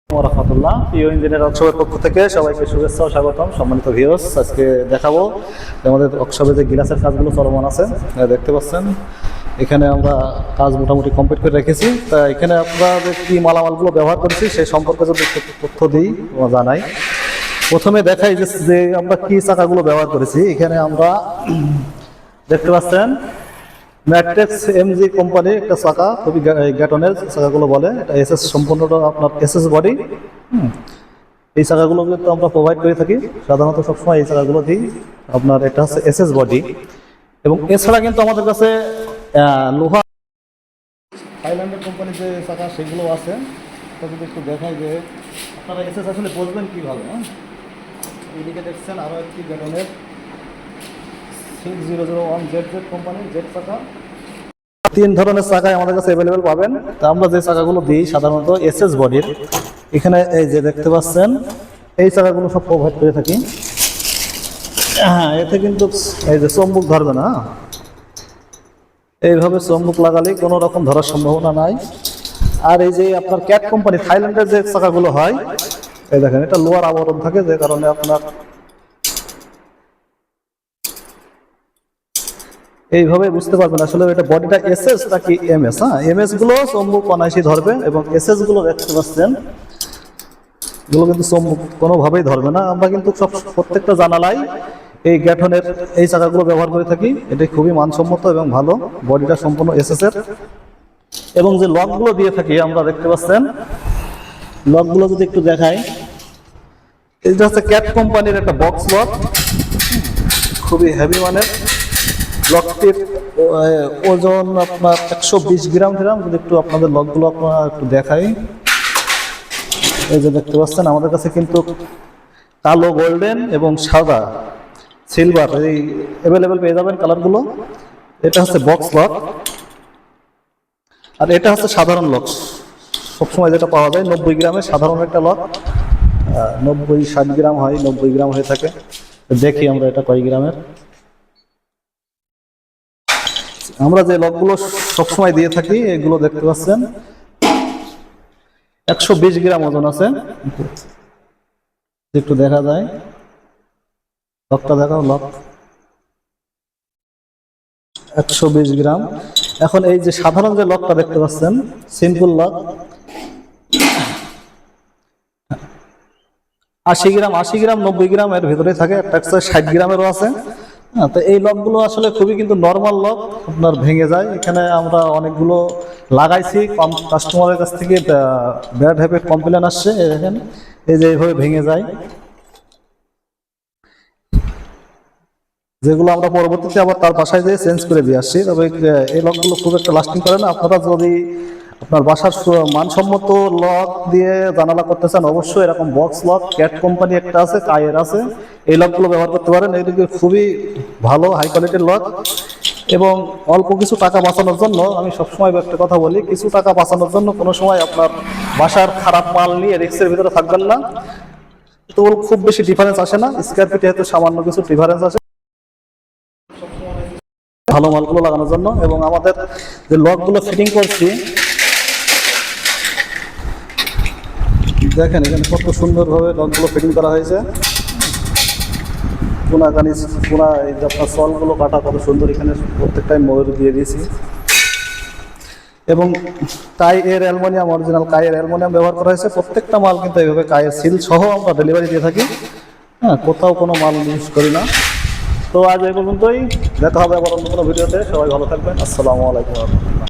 রাহমাতুল্লাহ। প্রিয় ইঞ্জিনিয়ার ওয়ার্কশপের পক্ষ থেকে সবাইকে শুভেচ্ছা ও স্বাগতম। সম্মানিত ভিউয়ার্স, আজকে দেখাবো আমাদের ওয়ার্কশপে যে গ্লাসের কাজগুলো চলমান আছে। দেখতে পাচ্ছেন এখানে আমরা কাজ মোটামুটি কমপ্লিট করে রেখেছি। তা এখানে আমরা যে কী মালামালগুলো ব্যবহার করেছি সেই সম্পর্কে যদি তথ্য দিই বা জানাই। প্রথমে দেখাই যে আমরা কী চাকাগুলো ব্যবহার করেছি। এখানে আমরা দেখতে পাচ্ছেন ম্যাট্রিক্স এমজি কোম্পানির একটা চাকা, খুবই গ্যাটনের চাকাগুলো বলে। এটা এসএস সম্পূর্ণটা আপনার এসএস বডি। এই চাকাগুলো কিন্তু আমরা প্রোভাইড করে থাকি সাধারণত সবসময় এই চাকাগুলো দিই। আপনার এটা হচ্ছে এসএস বডি, এবং এছাড়া কিন্তু আমাদের কাছে লোহা থাইল্যান্ডের কোম্পানির যে চাকা সেগুলো আছে। তো যদি একটু দেখাই যে আপনারা এসএস আসলে বুঝবেন কীভাবে। এদিকে দেখছেন আরও একটি গ্যাটনের 6001 জেড কোম্পানির জেড চাকা। তিন ধরনের চাকাই আমাদের কাছে অ্যাভেলেবেল পাবেন। তা আমরা যে চাকাগুলো দিই সাধারণত এসএস বডির, এখানে এই যে দেখতে পাচ্ছেন এই চাকাগুলো সব প্রোভাইড করে থাকি। হ্যাঁ, এতে কিন্তু এই যে চম্বুক ধরবে না, এইভাবে চম্বুক লাগালে কোনো রকম ধরার সম্ভাবনা নাই। আর এই যে আপনার ক্যাট কোম্পানি থাইল্যান্ডের যে চাকাগুলো হয়, এই দেখেন এটা লোয়ার আবরণ থাকে, যে কারণে আপনার এইভাবে বুঝতে পারবেন আসলে এটা বডিটা এসএস নাকি এমএস। হ্যাঁ, এমএস গুলো চম্বুক অনায়াসই ধরবে, এবং এসএস গুলো দেখতে পাচ্ছেন এগুলো কিন্তু চম্বুক কোনোভাবেই ধরবে না। আমরা কিন্তু সব প্রত্যেকটা জানালাই এই গ্যাটনের এই চাকাগুলো ব্যবহার করে থাকি। এটি খুবই মানসম্মত এবং ভালো, বডিটা সম্পূর্ণ এসএস এর। এবং যে লকগুলো দিয়ে থাকি আমরা দেখতে পাচ্ছেন, লকগুলো যদি একটু দেখাই, এটা হচ্ছে ক্যাট কোম্পানির একটা বক্স লক, খুবই হেভি মানের। লকটির ওজন আপনার 120 গ্রাম। যদি একটু আপনাদের লকগুলো আপনারা একটু দেখাই, এই যে দেখতে পাচ্ছেন আমাদের কাছে কিন্তু কালো, গোল্ডেন এবং সাদা, সিলভার এই অ্যাভেলেবেল পেয়ে যাবেন কালারগুলো। এটা হচ্ছে বক্স লক, আর এটা হচ্ছে সাধারণ লক। সবসময় যেটা পাওয়া যায় 90 গ্রামের সাধারণ একটা লক, 60 গ্রাম হয়, 90 গ্রাম হয়ে থাকে। দেখি আমরা এটা কয় গ্রামের। আমরা যে লকগুলো সবসময় দিয়ে থাকি এগুলো দেখতে পাচ্ছেন 120 গ্রাম ওজন আছে। একটু দেখা যায়, লকটা দেখাও, লক 120 গ্রাম। এখন এই যে সাধারণ যে লকটা দেখতে পাচ্ছেন সিম্পল লক 80 গ্রাম, 90 গ্রাম এর ভিতরে থাকে। একটা 60 গ্রামেরও আছে। হ্যাঁ, তো এই লকগুলো আসলে খুবই কিন্তু নর্মাল লক, আপনার ভেঙে যায়। এখানে আমরা অনেকগুলো লাগাইছি, কাস্টমারের কাছ থেকে ব্যাড হ্যাবিট কমপ্লেন আসছে। দেখেন এই যে এইভাবে ভেঙে যায়, যেগুলো আমরা পরবর্তীতে আবার তার বাসায় যেয়ে চেঞ্জ করে দিয়ে আসছি। তবে এই লকগুলো খুব একটা লাস্টিং করে না। আপনারা যদি আপনার বাসার মানসম্মত লক দিয়ে জানালা করতে চান, অবশ্যই এরকম বক্স লক ক্যাট কোম্পানি একটা আছে, কায়ের আছে, এই লকগুলো ব্যবহার করতে পারেন। এইদিকে খুবই ভালো হাই কোয়ালিটির লক, এবং অল্প কিছু টাকা বাঁচানোর জন্য আমি সবসময় একটা কথা বলি, কিছু টাকা বাঁচানোর জন্য কোনো সময় আপনার বাসার খারাপ মাল নিয়ে রিস্কের ভিতরে থাকবেন না। তো খুব বেশি ডিফারেন্স আসে না, স্কোয়ার ফিটে হয়তো সামান্য কিছু ডিফারেন্স আসে ভালো মালগুলো লাগানোর জন্য। এবং আমাদের যে লকগুলো ফিটিং করছি দেখেন, এখানে কত সুন্দরভাবে লকগুলো ফিটিং করা হয়েছে। কোনাকানি কোনা এই যে আপনার সলগুলো কাটা কত সুন্দর, এখানে প্রত্যেকটাই ময়ূর দিয়ে দিয়েছি। এবং কাইয়ের অ্যালুমিনিয়াম, অরিজিনাল কাইয়ের অ্যালুমিনিয়াম ব্যবহার করা হয়েছে। প্রত্যেকটা মাল কিন্তু এইভাবে কাইয়ের সিল সহ আমরা ডেলিভারি দিয়ে থাকি। হ্যাঁ, কোথাও কোনো মাল ইউজ করি না। তো আজ এই পর্যন্তই, দেখা হবে আবার অন্য কোনো ভিডিওতে। সবাই ভালো থাকবেন। আসসালামু আলাইকুম।